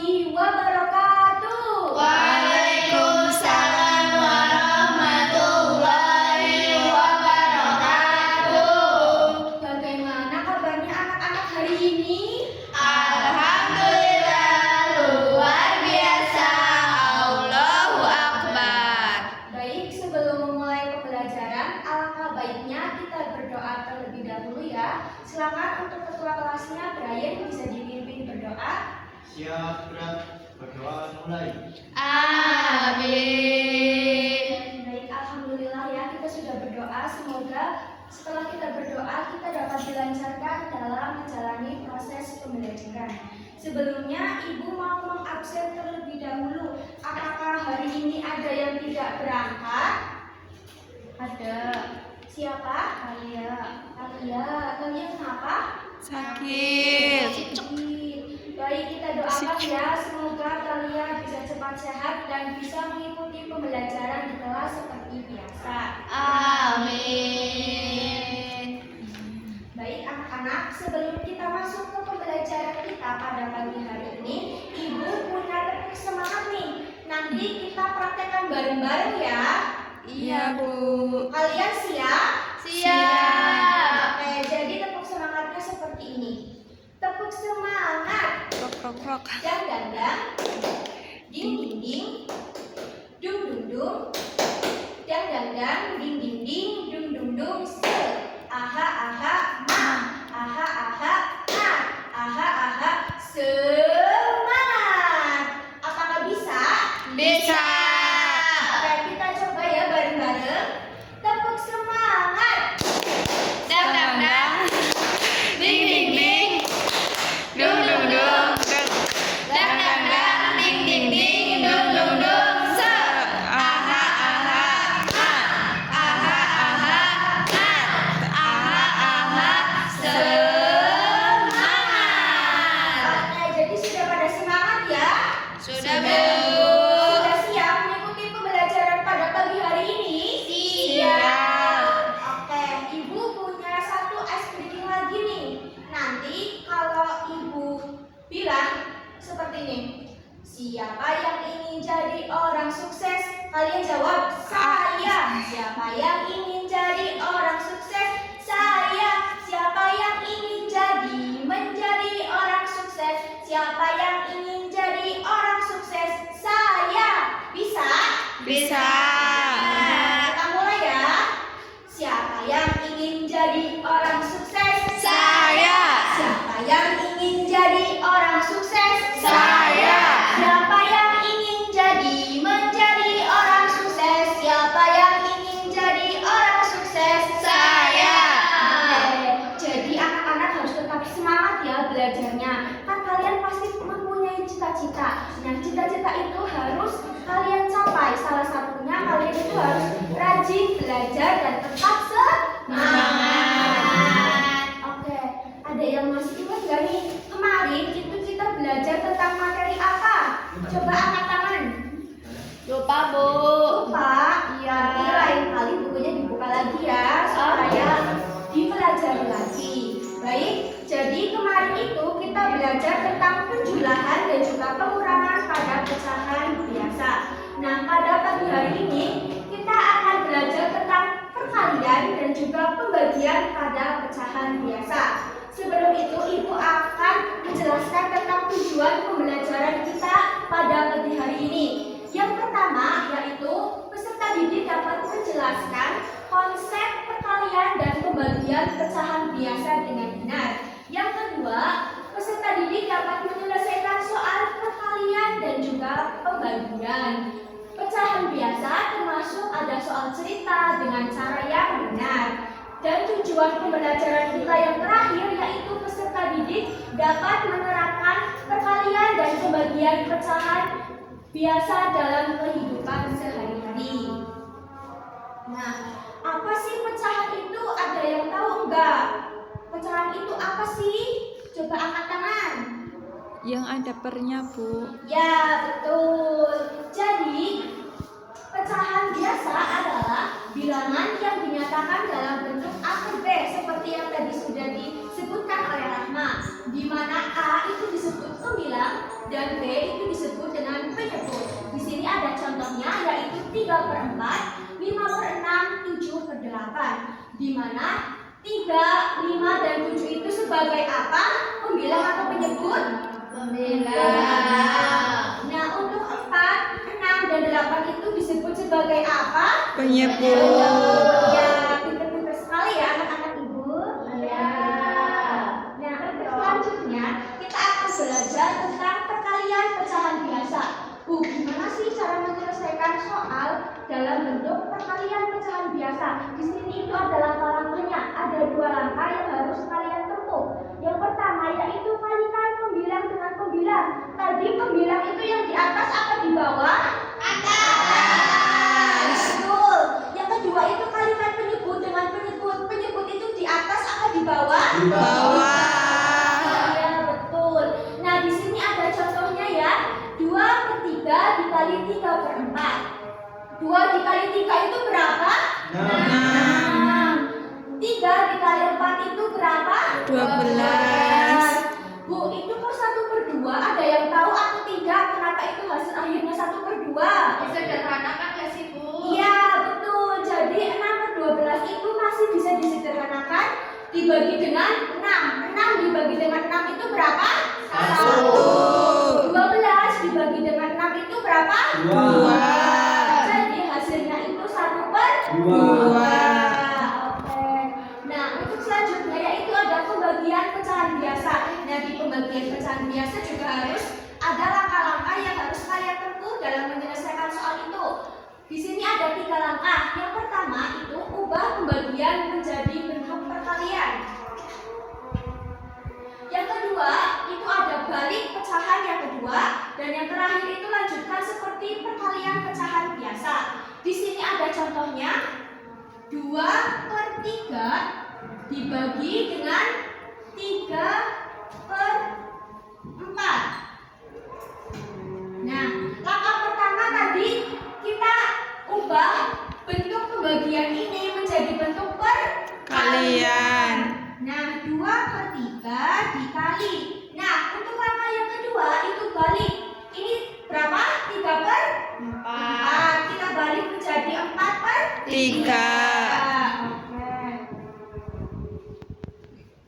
warahmatullahi wabarakatuh. Waalaikumsalam warahmatullahi wabarakatuh. Bagaimana kabarnya anak-anak hari ini? Alhamdulillah, luar biasa. Allahu Akbar. Baik, sebelum memulai pembelajaran, alangkah baiknya kita berdoa terlebih dahulu ya. Silakan untuk ketua kelasnya, Brian, bisa dipimpin berdoa. Siap, gerak, berdoa mulai. Amin. Baik, alhamdulillah ya, kita sudah berdoa. Semoga setelah kita berdoa, kita dapat dilancarkan dalam menjalani proses pembelajaran. Sebelumnya, Ibu mau mengabsen terlebih dahulu. Apakah hari ini ada yang tidak berangkat? Ada. Siapa? Alia. Kalian kenapa? Sakit. Baik, kita doakan ya, semoga kalian bisa cepat sehat dan bisa mengikuti pembelajaran di kelas seperti biasa. Amin. Baik anak-anak, sebelum kita masuk ke pembelajaran kita pada pagi hari ini, Ibu punya tepuk semangat nih. Nanti kita praktekkan bareng-bareng ya. Iya, Bu. Kalian siap? Siap. Oke, jadi tepuk semangatnya seperti ini. Tepuk semangat. Krok. Dang dang dang. Ding ding ding. Dung dung dung. Dang dang dang. Ding ding ding. Dung dung dung. Se. Aha aha ma. Aha aha na. Aha aha semangat. Apakah bisa? Bisa. Oke, kita coba ya bareng-bareng. Tepuk semangat. Dang dang dang. Ding ding ding. Dung dung dung. Dang dang dang. Ding ding ding. Dung dung dung. Se. Aha aha ha. Aha aha ha. Aha aha semangat. Oke, jadi sudah pada semangat ya? Sudah, Bu. Sudah siap mengikuti pembelajaran pada pagi hari ini? Siap. Oke, Ibu punya satu ice breaking lagi nih. Nanti kalau Ibu bilang seperti ini, siapa yang ingin jadi orang sukses? Kalian jawab, saya. Siapa yang ingin jadi orang sukses? Saya. Siapa yang ingin menjadi orang sukses? Siapa yang ingin jadi orang sukses? Saya. Bisa? Bisa. Kita mulai ya. Siapa yang ingin jadi orang sukses? Saya. Siapa yang ingin jadi orang sukses? Saya. Siapa yang ingin menjadi orang sukses? Siapa yang ingin jadi orang sukses? Saya. Oke, jadi anak-anak harus tetap semangat ya belajarnya. Kan kalian pasti mempunyai cita-cita. Nah, cita-cita itu harus kalian capai. Salah satunya kalian itu harus rajin belajar dan tetap semangat. Oke, ada yang masih ingat nggak nih? Kemarin itu kita belajar tentang materi apa? Coba angkat tangan. Lupa, Bu. Lupa? Iya. Nanti lain kali bukunya dibuka lagi ya supaya dipelajari lagi. Baik, jadi kemarin itu kita belajar tentang penjumlahan dan juga pengurangan pada pecahan biasa. Nah, pada pagi hari ini kita akan belajar tentang perkalian dan juga pembagian pada pecahan biasa. Sebelum itu, Ibu akan menjelaskan tentang tujuan pembelajaran kita pada pagi hari ini. Yang pertama yaitu peserta didik dapat menjelaskan konsep perkalian dan pembagian pecahan biasa dengan benar. Yang kedua, peserta didik dapat menyelesaikan soal perkalian dan juga pembagian pecahan biasa, termasuk ada soal cerita dengan cara yang benar. Dan tujuan pembelajaran kita yang terakhir yaitu peserta didik dapat menerapkan perkalian dan pembagian pecahan biasa dalam kehidupan sehari-hari. Nah, apa sih pecahan itu? Ada yang tahu enggak? Pecahan itu apa sih? Coba angkat tangan. Yang ada pernya, Bu. Ya, betul. Jadi, pecahan biasa adalah bilangan yang dinyatakan dalam bentuk A ke B seperti yang tadi sudah disebutkan oleh Rahma, di mana A itu disebut pembilang dan B itu 3/4, 5/6, 7/8. Di mana 3, 5, dan 7 itu sebagai apa? Pembilang atau penyebut? Pembilang. Nah, untuk 4, 6, dan 8 itu disebut sebagai apa? Penyebut. Ya, pinter-pinter sekali ya anak-anak ibu. Ya. Nah, untuk selanjutnya kita akan belajar tentang perkalian pecahan biasa. Gimana sih cara menyelesaikan soal dalam bentuk perkalian pecahan biasa? Di sini itu ada langkah-langkahnya. Ada 2 langkah yang harus kalian tempuh. Yang pertama yaitu kalikan pembilang dengan pembilang. Tadi pembilang itu yang di atas atau di bawah? Atas. Betul. Yang kedua itu kalikan penyebut dengan penyebut. Penyebut itu di atas atau di bawah? Di bawah. Ya, betul. Nah, di sini ada contohnya ya. 2/3 dikali 3/4. 2 dikali 3 itu berapa? 6. 3 dikali 4 itu berapa? 12. Bu, itu kok 1/2? Ada yang tahu atau tidak? Kenapa itu hasil akhirnya 1/2? Sederhana kan ya sih Bu? Iya, betul. Jadi 6/12 itu masih bisa disederhanakan dibagi dengan 6. 6 dibagi dengan 6 itu berapa? 1. 12 dibagi dengan 6 itu berapa? 2. Jadi hasilnya itu 1/2. 2. Oke. Nah, untuk selanjutnya yaitu ada pembagian pecahan biasa. Nah, di pembagian pecahan biasa juga harus ada langkah-langkah yang harus kalian tempuh dalam menyelesaikan soal itu. Di sini ada 3 langkah. Yang pertama itu ubah pembagian menjadi bentuk perkalian. Yang kedua itu ada balik pecahan yang kedua, dan yang terakhir itu lanjutkan seperti perkalian pecahan biasa. Di sini ada contohnya. 2/3 dibagi dengan 3/4. Nah, langkah pertama tadi kita ubah bentuk pembagian ini menjadi bentuk Kalian. Nah, 2/3 dikali. Nah, untuk langkah yang kedua itu balik. Ini berapa? 3/4. Kita balik menjadi 4/3. 3. Oke.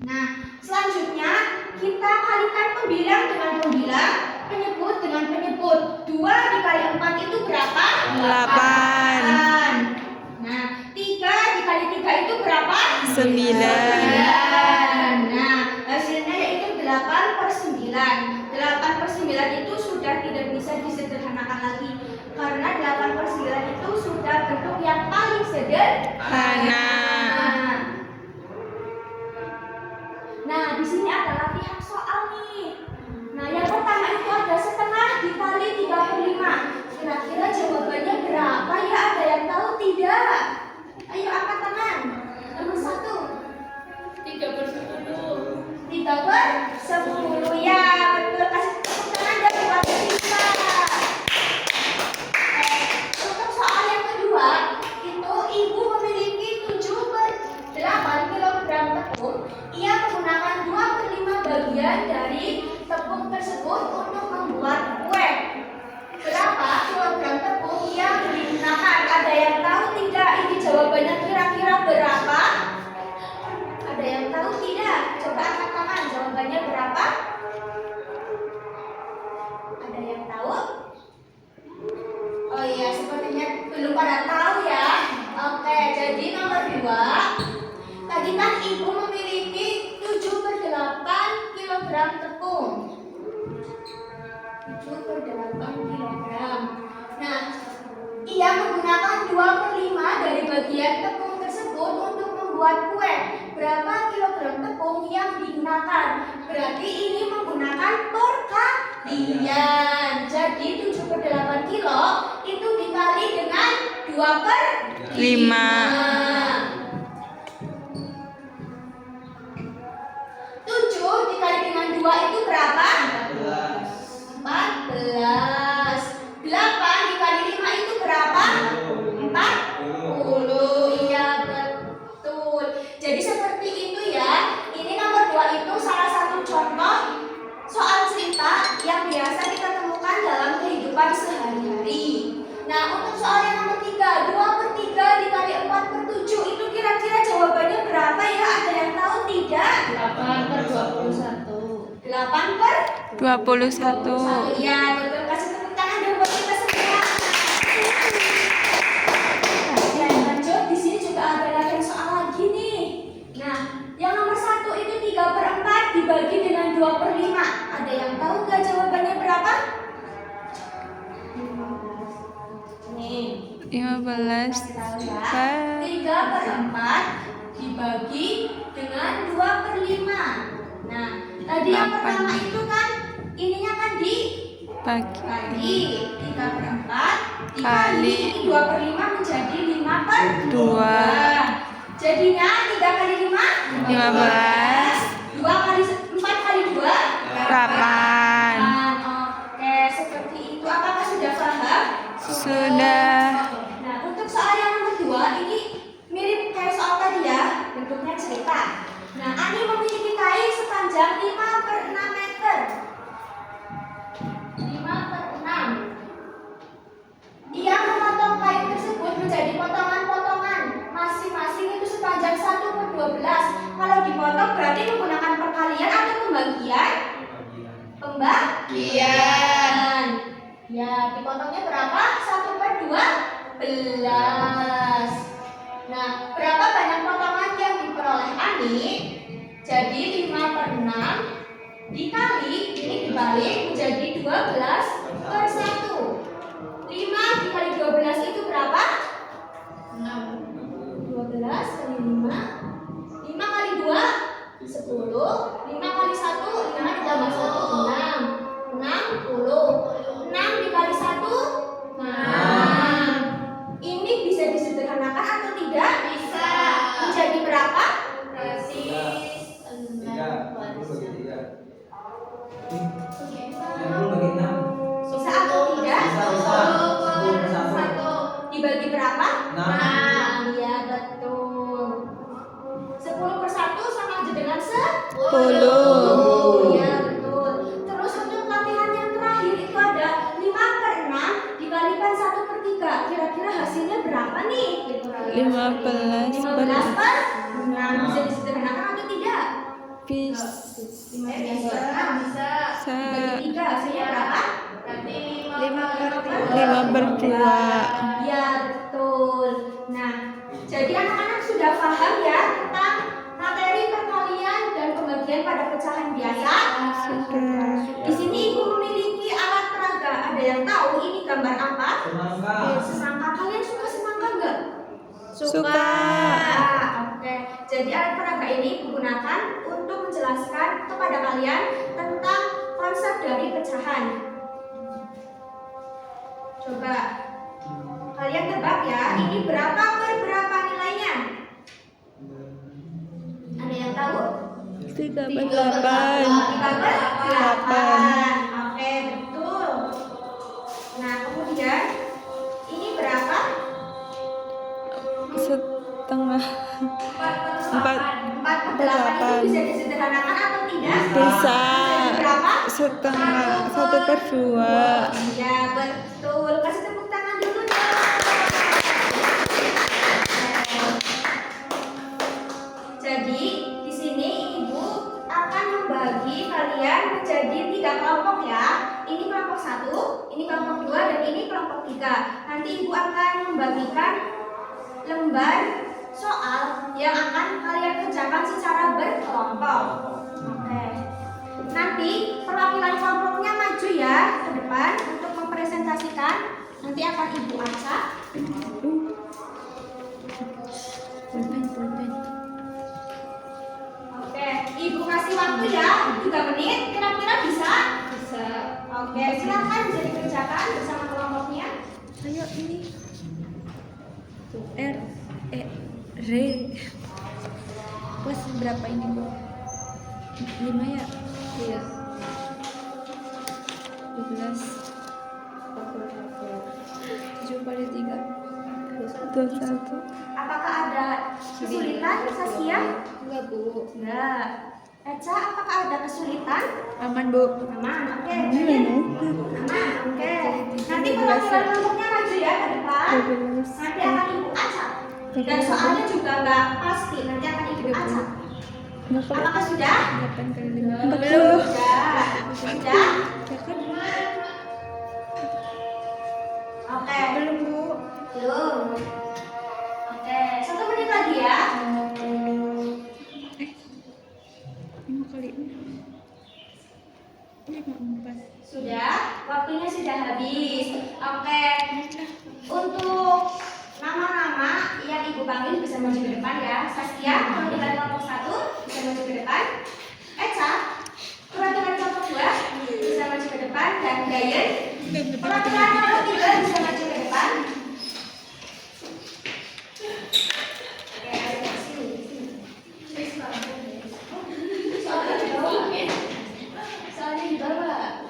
Nah, selanjutnya kita kalikan pembilang dengan pembilang, penyebut dengan penyebut. 2 dikali 4 itu berapa? 8. Nah, 3 dikali 3 itu berapa? 9. Nah, hasilnya yaitu 8/9. 8/9 itu sudah tidak bisa disederhanakan lagi, karena 8/9 itu sudah bentuk yang paling sederhana. Nah, di sini ada latihan soal nih. Nah, yang pertama itu ada setengah dikali 3/5. Kira-kira jawabannya berapa ya? Ada yang tahu tidak? Ayo angkat tangan. Nomor 1. 3/10. 3/10. Ya, betul. Kasih tepuk tangan dan buat kita. Untuk soal yang kedua, itu ibu memiliki 7/8 kilogram tepung. Ia menggunakan 2/5 bagian dari tepung tersebut untuk membuat kue. Berapa kilogram tepung yang digunakan? Ada yang tahu tidak? Ini jawabannya kira-kira berapa? Ada yang tahu tidak? Coba angkat tangan. Jawabannya berapa? Ada yang tahu? Oh iya, sepertinya belum pada tahu ya. Oke, jadi nomor 2. Tadi kan ibu memiliki 7/8 kilogram tepung. 7/8 kilogram. Nah, ia menggunakan 2/5 dari bagian tepung tersebut untuk membuat kue. Berapa kilogram tepung yang digunakan? Berarti ini menggunakan perkalian. Jadi 7/8 kilo itu dikali dengan 2/5. 7 dikali dengan 2 itu berapa? 14. 8 dikali 5 itu berapa? 40. Iya, betul. Jadi seperti itu ya. Ini nomor 2 itu salah satu contoh soal cerita yang biasa kita temukan dalam kehidupan sehari-hari. Nah, untuk soal yang nomor 3, 2/3 dikali 4/7 itu kira-kira jawabannya berapa ya? Ada yang tahu tidak? 8/21. 8/21. Iya, betul. Kasih tepuk tangan dulu buat kita semua. Ya, lanjut. Di sini juga ada lagi soal lagi nih. Nah, yang nomor 1 itu 3/4 dibagi dengan 2/5. Ada yang tahu nggak jawabannya berapa? Nih. 15 Tahu ya? per 3/4 dibagi dengan 2/5. Nah, tadi yang pertama itu kan ininya kan bagi 3/4 dikali Kali 2/5 menjadi 5/2. 2. Jadinya 3 kali 5 15. 2 kali 4 kali 2 8. Oke, seperti itu. Apakah sudah paham? Sudah. Nah, untuk soal yang nomor 2 ini mirip kayak soal tadi ya, bentuknya cerita. Nah, Ani memiliki kain sepanjang 5/6 meter. 5/6. Ia memotong kain tersebut menjadi potongan-potongan, masing-masing itu sepanjang 1/12. Kalau dipotong berarti menggunakan perkalian atau pembagian? Pembagian. Ya, dipotongnya berapa? 1/12. Nah, berapa banyak potongan yang diperoleh Ani? Jadi 5/6 dikali, ini dibalik menjadi 12/1. 5 dikali 12 itu berapa? 12 kali 5. 5 kali 2 10. 5 kali 1 5 ditambah 1 6. 60. 6 dikali 1 6. Ini bisa disederhanakan atau tidak? Bisa. Menjadi berapa? Persis 6. Bisa atau tidak? Dibagi berapa? 6. Ya, betul. 10/1 sama aja dengan 10. Ya, betul. Terus untuk latihan yang terakhir itu ada 5/6 dikalikan 1/3. Kira-kira hasilnya berapa nih? 15/6. Bisa disederhanakan atau tidak? Bisa. Bisa. Dibagi 3 hasilnya berapa? 5/2. Ya, betul. Nah, jadi anak-anak sudah paham ya tentang materi perkalian dan pembagian pada pecahan biasa? Sudah. Di sini Ibu memiliki alat peraga. Ada yang tahu ini gambar apa? Semangka. Kalian suka semangka nggak? Suka. Oke. Jadi alat peraga ini digunakan untuk menjelaskan kepada kalian tentang konsep dari pecahan. Coba kalian tebak ya, ini berapa per berapa nilainya? Ada yang tahu? 3/8. 3/8. Oke, betul. Nah, kemudian ini berapa? Setengah. 4/8 itu bisa disederhanakan atau tidak? Bisa. Jadi berapa? Setengah. 1/2. Ya, betul. Kasih tepuk tangan dulu dong. Jadi, di sini Ibu akan membagi kalian menjadi 3 kelompok ya. Ini kelompok 1, ini kelompok 2, dan ini kelompok 3. Nanti Ibu akan membagikan lembar soal yang akan kalian kerjakan secara berkelompok. Oke. Nanti perwakilan kelompoknya maju ya ke depan untuk mempresentasikan. Nanti akan Ibu acak. Oke, Ibu kasih waktu ya 3 menit. Kira-kira bisa? Bisa. Oke, silakan bisa dikerjakan bersama kelompoknya. Ayo ini. R E R. Plus berapa ini, Bu? 5 ya? Iya. 12. 7 kali 3. 21. Apakah ada kesulitan, Saskia? Enggak, Bu. Enggak. Eca, apakah ada kesulitan? Aman, Bu. Aman, oke. Aman, oke. Nanti perwakilan kelompoknya maju ya ke depan. Nanti akan ibu acak. Dan soalnya juga nggak pasti, nanti akan ibu acak. Apakah sudah? Belum. Sudah. Oke. Belum Bu. Belum. Oke, 1 menit lagi ya. Sudah, waktunya sudah habis. Oke. Untuk nama-nama yang ibu panggil bisa maju ke depan ya. Saskia, perwakilan kelompok 1 bisa maju ke depan. Eca, perwakilan kelompok 2 bisa maju ke depan. Dan Dayen, perwakilan kelompok 3 bisa maju ke depan. Oke, ayo ke sini. Soalnya di bawah.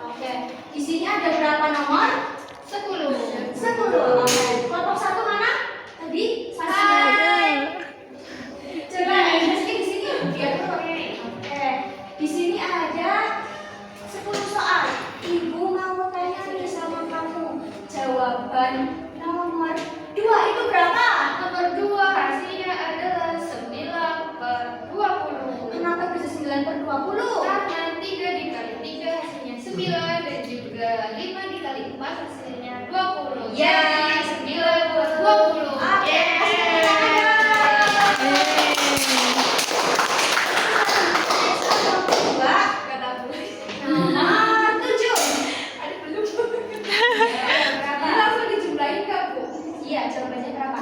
Oke, di sini ada berapa nomor? 10. Oke, kelompok 1 mana? Tadi Saskia. Coba Saskia di sini biar oke. Di sini ada 10 soal. Ibu mau tanya nih sama kamu. Jawaban nomor 2 itu berapa? Nomor 2 hasilnya adalah 9/20. Kenapa bisa 9/20? Karena 3 dikali 3 hasilnya 9 dan juga 5 dikali 4 hasilnya 20. Ya, Jadi 9/20. Oke, nomor 7. Ada belum? Berapa? Ini langsung dijumlahin nggak, Bu? Iya, jawabannya berapa?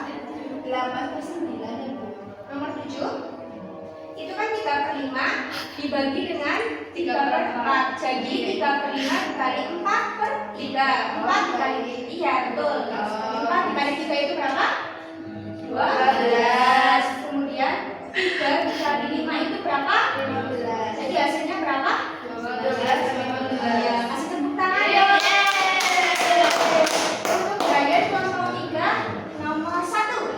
8/9 ya, Bu. Nomor 7 itu kan 3/5 dibagi dengan 3/4. Jadi 3/5 dikali 4/3. 4 dikali, iya betul. 4 dikali 3 itu berapa? 12. Kemudian 3 dikali 5 itu berapa? 15. Jadi hasilnya berapa? 12/15. Ya, kasih tepuk tangan ya. Untuk gaya kelompok 3 nomor 1.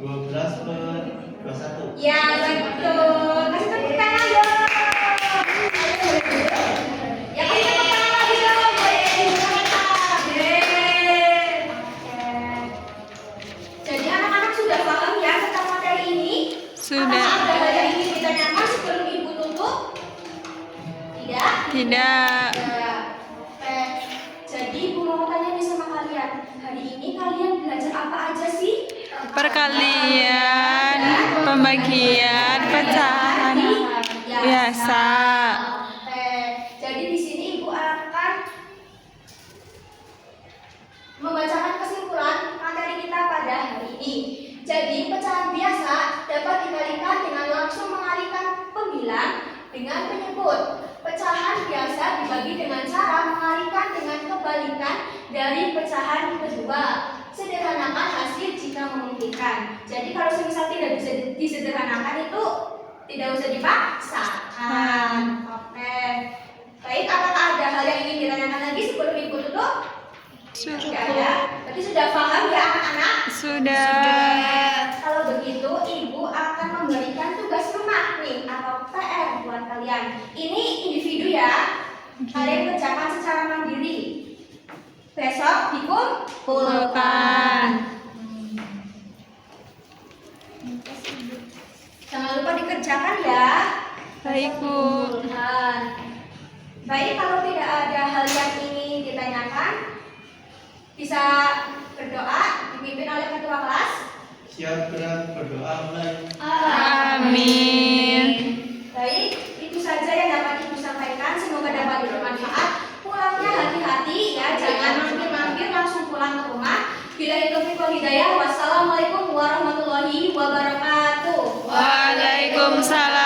12/21. Ya betul. Kasih tepuk tangan dong. Ya kasih tepuk tangan lagi dong. Oke. Jadi anak-anak sudah paham ya tentang materi ini? Sudah. Apakah ada hal yang ingin ditanyakan sebelum ibu tutup? Tidak? Tidak. Ya. Oke. Jadi ibu mau tanya nih sama kalian. Hari ini kalian belajar apa aja sih? Perkalian, pembagian, pecahan, biasa. Oke. Jadi di sini ibu akan membacakan kesimpulan materi kita pada hari ini. Jadi pecahan biasa dapat dikalikan dengan langsung mengalihkan pembilang dengan menyebut. Pecahan biasa dibagi dengan cara mengalihkan dengan kebalikan dari pecahan kedua. Sederhanakan hasil jika memungkinkan. Jadi kalau semisal tidak bisa disederhanakan itu tidak usah dipaksakan. Oke. Baik, apakah ada hal yang ingin ditanyakan lagi sebelum ibu tutup? Tidak ada. Berarti sudah paham ya anak-anak? Sudah. Kalau begitu ibu akan memberikan tugas rumah nih atau PR buat kalian. Ini individu ya. Kalian kerjakan secara mandiri. Besok dikumpulkan. Jangan lupa dikerjakan ya. Baik, Bu. Kumpulkan. Baik, kalau tidak ada hal yang ingin ditanyakan, bisa berdoa dipimpin oleh ketua kelas. Siap gerak berdoa mulai. Amin. Baik, itu saja yang dapat ibu sampaikan. Semoga dapat bermanfaat. Pulangnya hati-hati ya, jangan mampir-mampir langsung pulang ke rumah. Billahi taufiq wal hidayah. Wassalamualaikum warahmatullahi wabarakatuh. Waalaikumsalam.